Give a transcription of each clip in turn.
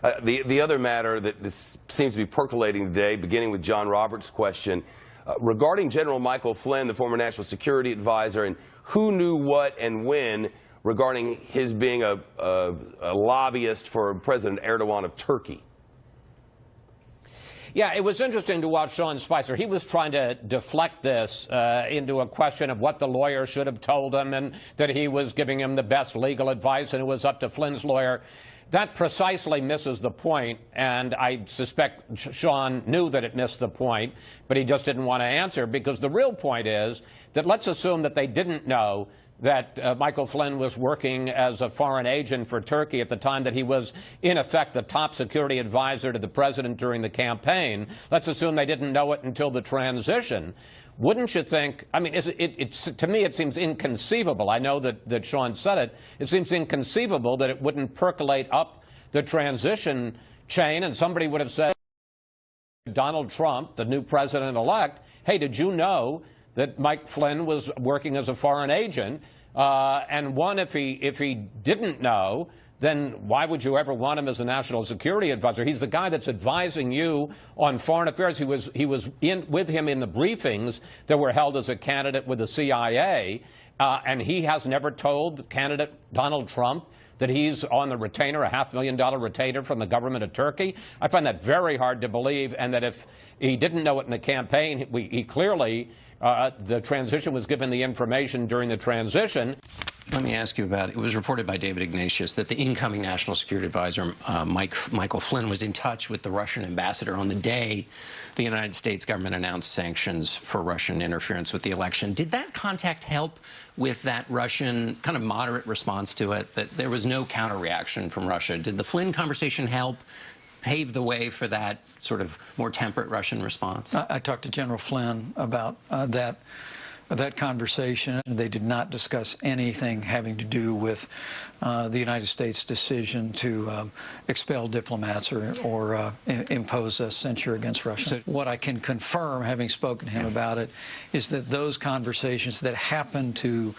The other matter that seems to be percolating today, beginning with John Roberts' question, regarding General Michael Flynn, the former National Security Advisor, and who knew what and when regarding his being a lobbyist for President Erdogan of Turkey. Yeah, it was interesting to watch Sean Spicer. He was trying to deflect this into a question of what the lawyer should have told him and that he was giving him the best legal advice and it was up to Flynn's lawyer. That precisely misses the point, and I suspect Sean knew that it missed the point, but he just didn't want to answer, because the real point is that let's assume that they didn't know that Michael Flynn was working as a foreign agent for Turkey at the time that he was, in effect, the top security advisor to the president during the campaign. Let's assume they didn't know it until the transition. Wouldn't you think, I mean, to me it seems inconceivable. I know that Sean said it. It seems inconceivable that it wouldn't percolate up the transition chain and somebody would have said, Donald Trump, the new president-elect, hey, did you know that Mike Flynn was working as a foreign agent? And one, if he didn't know, then why would you ever want him as a national security advisor? He's the guy that's advising you on foreign affairs. He was with him in the briefings that were held as a candidate with the CIA, and he has never told candidate Donald Trump that he's on the retainer, a $500,000 retainer from the government of Turkey. I find that very hard to believe, and that if he didn't know it in the campaign, he clearly, the transition was given the information during the transition. Let me ask you about, it was reported by David Ignatius that the incoming National Security Advisor, Michael Flynn, was in touch with the Russian ambassador on the day the United States government announced sanctions for Russian interference with the election. Did that contact help with that Russian kind of moderate response to it, that there was no counter-reaction from Russia? Did the Flynn conversation help pave the way for that sort of more temperate Russian response? I talked to General Flynn about that conversation. They did not discuss anything having to do with the United States' decision to expel diplomats or impose a censure against Russia. So what I can confirm, having spoken to him about it, is that those conversations that happened to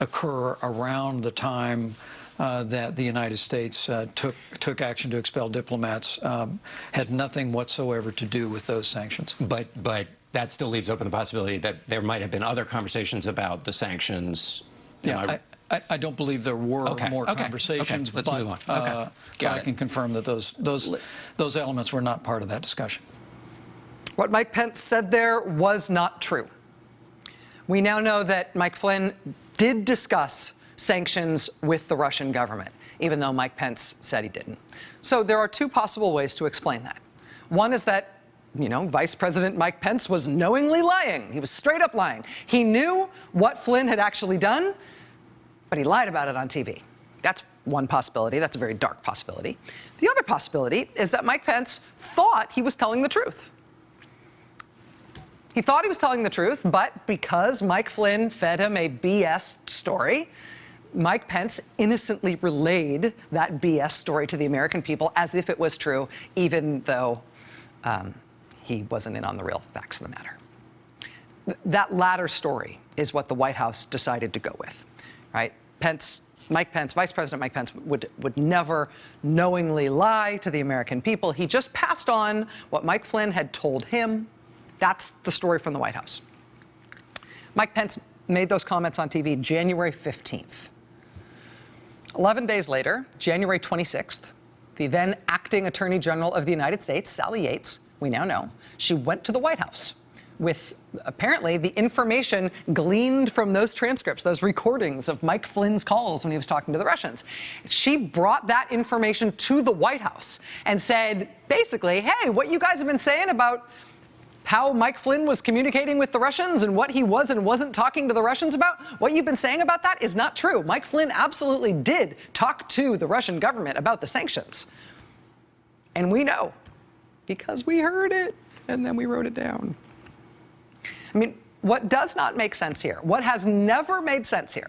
occur around the time that the United States took action to expel diplomats had nothing whatsoever to do with those sanctions. But that still leaves open the possibility that there might have been other conversations about the sanctions. Yeah, I don't believe there were more conversations, let's move on. But I can confirm that those elements were not part of that discussion. What Mike Pence said there was not true. We now know that Mike Flynn did discuss sanctions with the Russian government, even though Mike Pence said he didn't. So there are two possible ways to explain that. One is that, Vice President Mike Pence was knowingly lying. He was straight up lying. He knew what Flynn had actually done, but he lied about it on TV. That's one possibility. That's a very dark possibility. The other possibility is that Mike Pence thought he was telling the truth. He thought he was telling the truth, but because Mike Flynn fed him a BS story, Mike Pence innocently relayed that BS story to the American people as if it was true, even though he wasn't in on the real facts of the matter. That latter story is what the White House decided to go with, right? Mike Pence, Vice President Mike Pence would never knowingly lie to the American people. He just passed on what Mike Flynn had told him. That's the story from the White House. Mike Pence made those comments on TV January 15th. 11 days later, January 26th, the then acting Attorney General of the United States, Sally Yates, we now know, she went to the White House with apparently the information gleaned from those transcripts, those recordings of Mike Flynn's calls when he was talking to the Russians. She brought that information to the White House and said, basically, hey, what you guys have been saying about how Mike Flynn was communicating with the Russians and what he was and wasn't talking to the Russians about, what you've been saying about that is not true. Mike Flynn absolutely did talk to the Russian government about the sanctions. And we know, because we heard it, and then we wrote it down. I mean, what does not make sense here, what has never made sense here,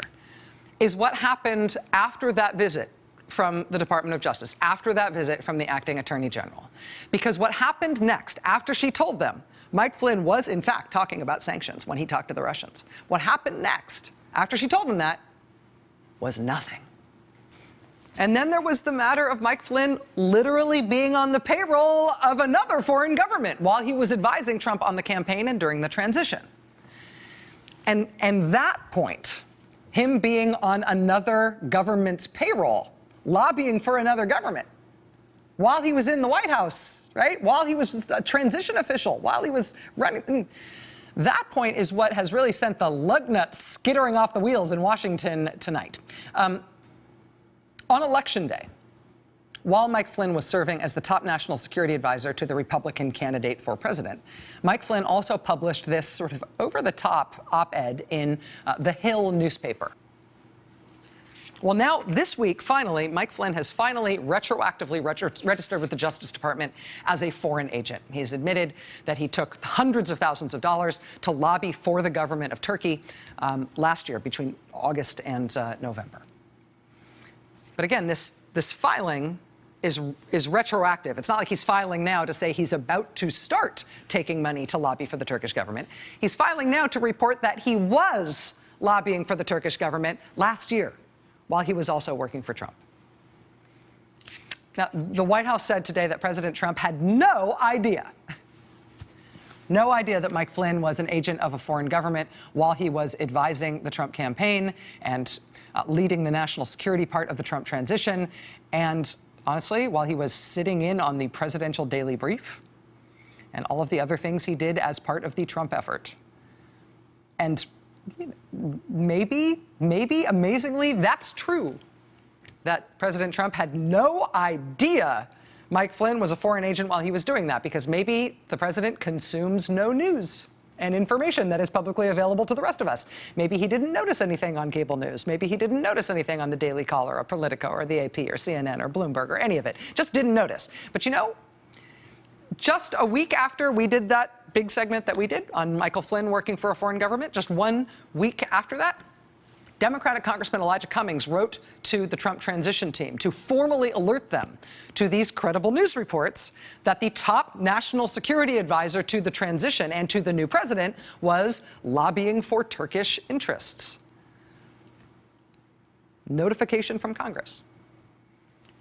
is what happened after that visit from the Department of Justice, after that visit from the acting Attorney General. Because what happened next, after she told them, Mike Flynn was, in fact, talking about sanctions when he talked to the Russians. What happened next, after she told them that, was nothing. And then there was the matter of Mike Flynn literally being on the payroll of another foreign government while he was advising Trump on the campaign and during the transition. And that point, him being on another government's payroll, lobbying for another government, while he was in the White House, right? While he was a transition official, while he was running. That point is what has really sent the lug nuts skittering off the wheels in Washington tonight. On Election Day, while Mike Flynn was serving as the top national security advisor to the Republican candidate for president, Mike Flynn also published this sort of over-the-top op-ed in the Hill newspaper. Well, now, this week, finally, Mike Flynn has finally retroactively registered with the Justice Department as a foreign agent. He's admitted that he took hundreds of thousands of dollars to lobby for the government of Turkey last year, between August and November. But again, this filing is retroactive. It's not like he's filing now to say he's about to start taking money to lobby for the Turkish government. He's filing now to report that he was lobbying for the Turkish government last year, while he was also working for Trump. Now, the White House said today that President Trump had no idea that Mike Flynn was an agent of a foreign government while he was advising the Trump campaign and leading the national security part of the Trump transition, and honestly, while he was sitting in on the presidential daily brief and all of the other things he did as part of the Trump effort. And maybe, amazingly, that's true, that President Trump had no idea Mike Flynn was a foreign agent while he was doing that, because maybe the president consumes no news and information that is publicly available to the rest of us. Maybe he didn't notice anything on cable news. Maybe he didn't notice anything on the Daily Caller or Politico or the AP or CNN or Bloomberg or any of it. Just didn't notice. But you know, just a week after we did that big segment that we did on Michael Flynn working for a foreign government, just 1 week after that, Democratic Congressman Elijah Cummings wrote to the Trump transition team to formally alert them to these credible news reports that the top national security advisor to the transition and to the new president was lobbying for Turkish interests. Notification from Congress.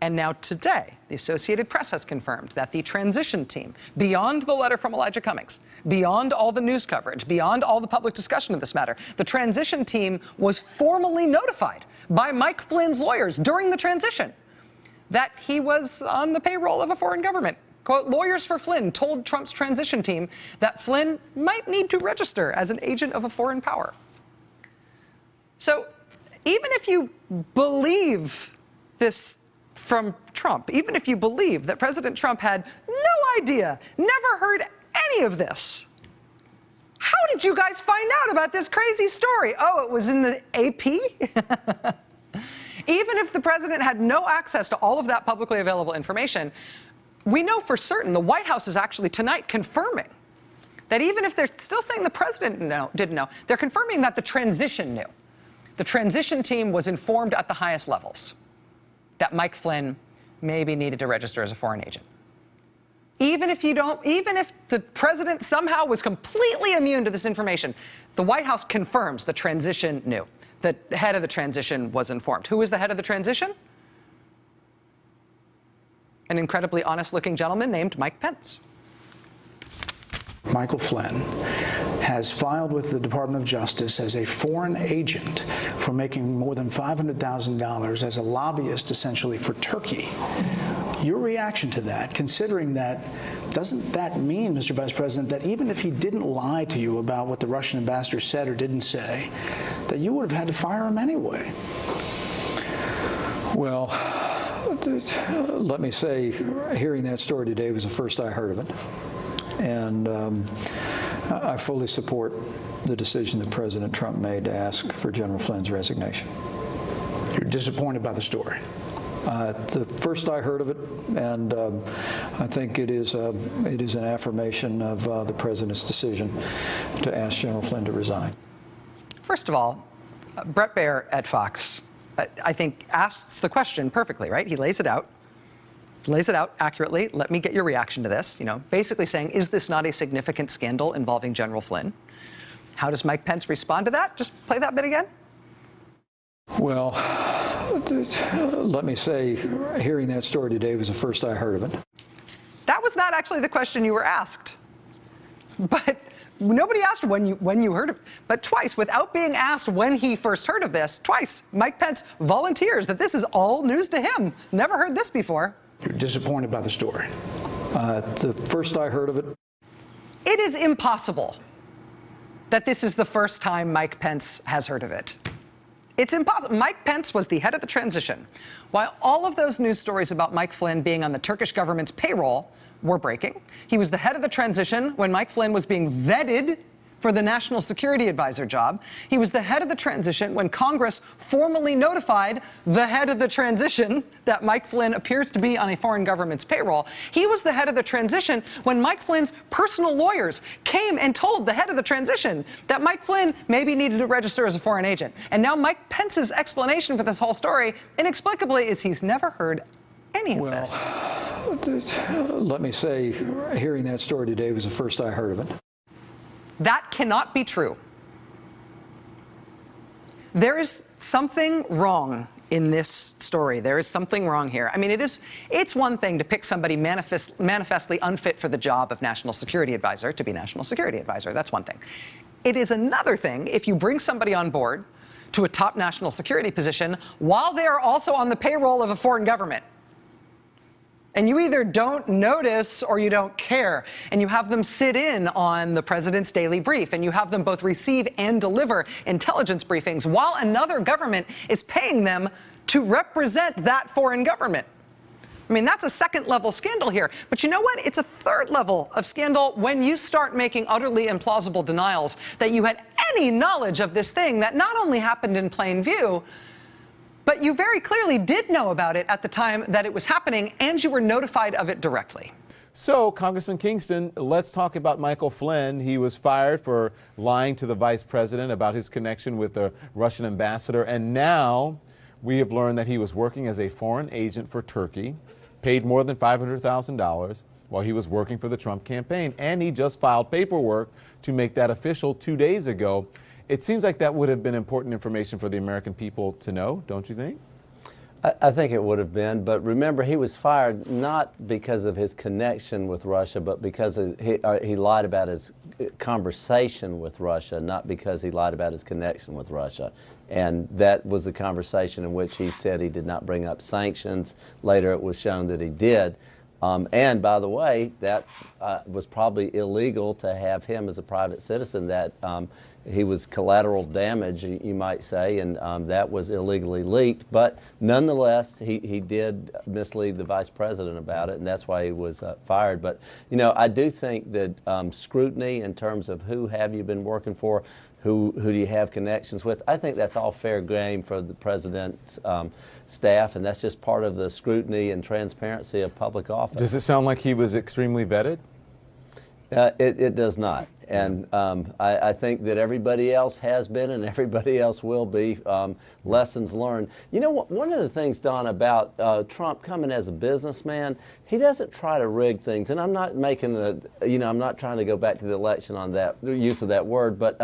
And now today, the Associated Press has confirmed that the transition team, beyond the letter from Elijah Cummings, beyond all the news coverage, beyond all the public discussion of this matter, the transition team was formally notified by Mike Flynn's lawyers during the transition that he was on the payroll of a foreign government. Quote, lawyers for Flynn told Trump's transition team that Flynn might need to register as an agent of a foreign power. So even if you believe this from Trump, even if you believe that President Trump had no idea, never heard any of this, how did you guys find out about this crazy story? Oh, it was in the AP? Even if the president had no access to all of that publicly available information, we know for certain the White House is actually tonight confirming that even if they're still saying the president didn't know, they're confirming that the transition knew. The transition team was informed at the highest levels that Mike Flynn maybe needed to register as a foreign agent. Even if the president somehow was completely immune to this information, the White House confirms the transition knew. The head of the transition was informed. Who was the head of the transition? An incredibly honest-looking gentleman named Mike Pence. Michael Flynn has filed with the Department of Justice as a foreign agent for making more than $500,000 as a lobbyist, essentially, for Turkey. Your reaction to that, considering that, doesn't that mean, Mr. Vice President, that even if he didn't lie to you about what the Russian ambassador said or didn't say, that you would have had to fire him anyway? Well, let me say, hearing that story today was the first I heard of it. And I fully support the decision that President Trump made to ask for General Flynn's resignation. You're disappointed by the story? The first I heard of it, and I think it is an affirmation of the president's decision to ask General Flynn to resign. First of all, Bret Baier at Fox, I think, asks the question perfectly, right? He lays it out accurately. Let me get your reaction to this. You know, basically saying, is this not a significant scandal involving General Flynn? How does Mike Pence respond to that? Just play that bit again. Well, Let me say, hearing that story today was the first I heard of it. That was not actually the question you were asked. But nobody asked when you heard of it. But twice, without being asked when he first heard of this, twice, Mike Pence volunteers that this is all news to him. Never heard this before. You're disappointed by the story. The first I heard of it. It is impossible that this is the first time Mike Pence has heard of it. It's impossible. Mike Pence was the head of the transition. While all of those news stories about Mike Flynn being on the Turkish government's payroll were breaking, he was the head of the transition when Mike Flynn was being vetted for the National Security Advisor job. He was the head of the transition when Congress formally notified the head of the transition that Mike Flynn appears to be on a foreign government's payroll. He was the head of the transition when Mike Flynn's personal lawyers came and told the head of the transition that Mike Flynn maybe needed to register as a foreign agent. And now Mike Pence's explanation for this whole story, inexplicably, is he's never heard any of this. Let me say, hearing that story today was the first I heard of it. That cannot be true. There is something wrong in this story. There is something wrong here. I mean, it's one thing to pick somebody manifestly unfit for the job of National Security Advisor to be National Security Advisor. That's one thing. It is another thing if you bring somebody on board to a top national security position while they are also on the payroll of a foreign government. And you either don't notice or you don't care. And you have them sit in on the president's daily brief. And you have them both receive and deliver intelligence briefings while another government is paying them to represent that foreign government. I mean, that's a second-level scandal here. But you know what? It's a third level of scandal when you start making utterly implausible denials that you had any knowledge of this thing that not only happened in plain view, but you very clearly did know about it at the time that it was happening, and you were notified of it directly. So, Congressman Kingston, let's talk about Michael Flynn. He was fired for lying to the vice president about his connection with the Russian ambassador, and now we have learned that he was working as a foreign agent for Turkey, paid more than $500,000 while he was working for the Trump campaign, and he just filed paperwork to make that official 2 days ago. It seems like that would have been important information for the American people to know, don't you think? I think it would have been, but remember, he was fired not because of his connection with Russia, but because he lied about his conversation with Russia, not because he lied about his connection with Russia. And that was the conversation in which he said he did not bring up sanctions. Later, it was shown that he did. And by the way, that was probably illegal to have him as a private citizen. That he was collateral damage, you might say, and that was illegally leaked. But nonetheless, he did mislead the vice president about it, and that's why he was fired. But, you know, I do think that scrutiny in terms of who have you been working for, who do you have connections with, I think that's all fair game for the president's staff, and that's just part of the scrutiny and transparency of public office. Does it sound like he was extremely vetted? It does not. And I think that everybody else has been and everybody else will be. Lessons learned. You know, one of the things, Don, about Trump coming as a businessman, he doesn't try to rig things. And I'm not making I'm not trying to go back to the election on that use of that word. But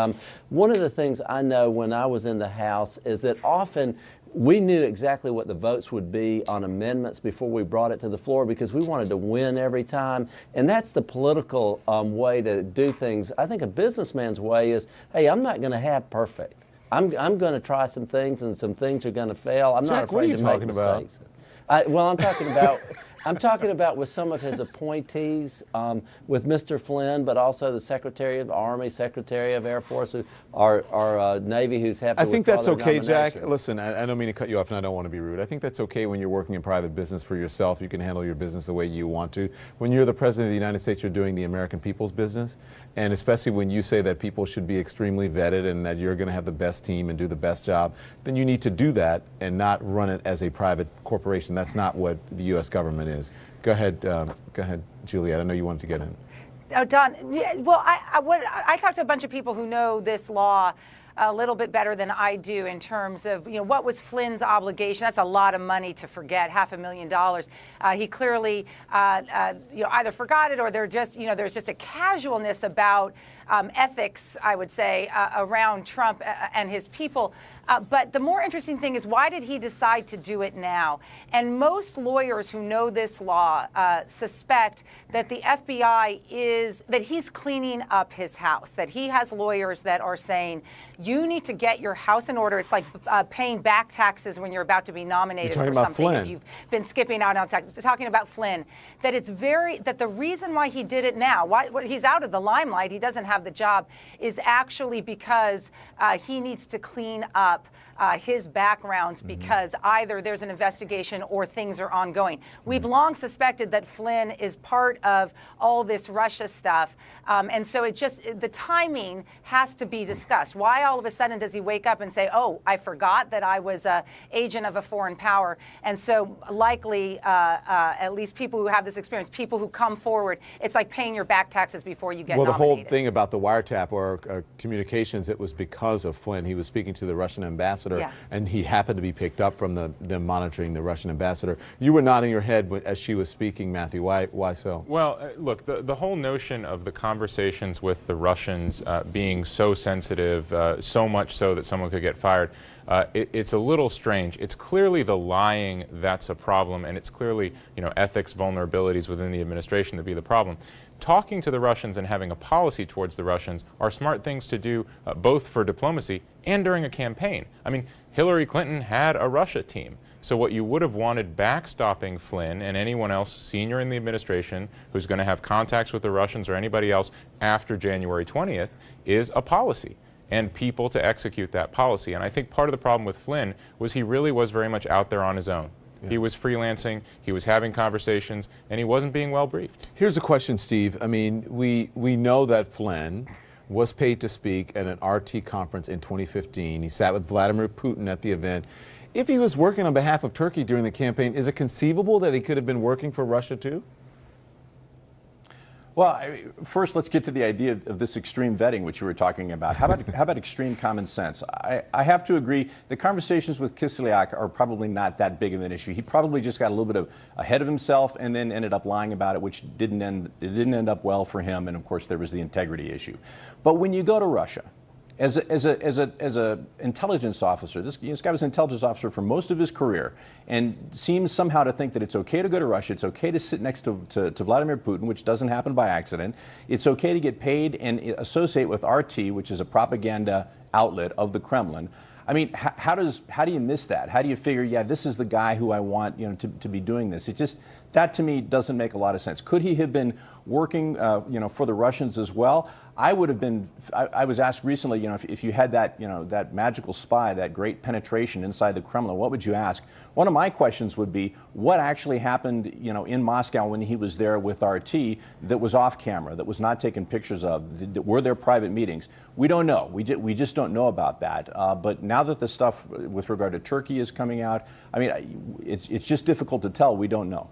one of the things I know when I was in the House is that often we knew exactly what the votes would be on amendments before we brought it to the floor because we wanted to win every time. And that's the political way to do things. I think a businessman's way is, hey, I'm not going to have perfect. I'm going to try some things, and some things are going to fail. I'm not afraid to make mistakes. Well, I'm talking about with some of his appointees, with Mr. Flynn, but also the Secretary of the Army, Secretary of Air Force, our Navy, who's happy. I think that's okay, Jack. Listen, I don't mean to cut you off, and I don't want to be rude. I think that's okay when you're working in private business for yourself. You can handle your business the way you want to. When you're the President of the United States, you're doing the American people's business, and especially when you say that people should be extremely vetted and that you're going to have the best team and do the best job, then you need to do that and not run it as a private corporation. That's not what the U.S. government is. Go ahead, Juliet. I know you wanted to get in. Oh, Don. Yeah, well, I talked to a bunch of people who know this law a little bit better than I do in terms of, what was Flynn's obligation. That's a lot of money to forget, $500,000. He clearly, either forgot it or there's just a casualness about ethics, I would say, around Trump and his people. But the more interesting thing is, why did he decide to do it now? And most lawyers who know this law suspect that the FBI that he's cleaning up his house, that he has lawyers that are saying, you need to get your house in order. It's like paying back taxes when you're about to be nominated for something. Flynn. If you've been skipping out on taxes. Talking about Flynn, that the reason why he did it now, why he's out of the limelight, he doesn't have the job, is actually because he needs to clean up his backgrounds, because either there's an investigation or things are ongoing. We've long suspected that Flynn is part of all this Russia stuff. And so the timing has to be discussed. Why all of a sudden does he wake up and say, oh, I forgot that I was an agent of a foreign power? And so likely, at least people who have this experience, people who come forward, it's like paying your back taxes before you get nominated. Well, the whole thing about the wiretap or communications, it was because of Flynn. He was speaking to the Russian ambassador, and he happened to be picked up from them monitoring the Russian ambassador. You were nodding your head as she was speaking, Matthew. Why so? Well, look, the whole notion of the conversations with the Russians being so sensitive, so much so that someone could get fired, it's a little strange. It's clearly the lying that's a problem, and it's clearly ethics vulnerabilities within the administration that be the problem. Talking to the Russians and having a policy towards the Russians are smart things to do, both for diplomacy and during a campaign. I mean, Hillary Clinton had a Russia team. So what you would have wanted backstopping Flynn and anyone else senior in the administration who's going to have contacts with the Russians or anybody else after January 20th is a policy and people to execute that policy. And I think part of the problem with Flynn was he really was very much out there on his own. Yeah. He was freelancing, he was having conversations, and he wasn't being well briefed. Here's a question, Steve. I mean, we know that Flynn was paid to speak at an RT conference in 2015. He sat with Vladimir Putin at the event. If he was working on behalf of Turkey during the campaign, is it conceivable that he could have been working for Russia too? Well, first, let's get to the idea of this extreme vetting, which you were talking about. How about extreme common sense? I have to agree. The conversations with Kislyak are probably not that big of an issue. He probably just got a little bit ahead of himself and then ended up lying about it, which didn't end up well for him. And of course, there was the integrity issue. But when you go to Russia, as a intelligence officer, this guy was an intelligence officer for most of his career, and seems somehow to think that it's okay to go to Russia, it's okay to sit next to Vladimir Putin, which doesn't happen by accident. It's okay to get paid and associate with RT, which is a propaganda outlet of the Kremlin. I mean, how do you miss that? How do you figure, yeah, this is the guy who I want, to be doing this? It just, that to me doesn't make a lot of sense. Could he have been working, for the Russians as well? I would have been. I was asked recently, if you had that, that magical spy, that great penetration inside the Kremlin, what would you ask? One of my questions would be, what actually happened, in Moscow when he was there with RT that was off camera, that was not taken pictures of? Were there private meetings? We don't know. We just don't know about that. But now that the stuff with regard to Turkey is coming out, I mean, it's just difficult to tell. We don't know.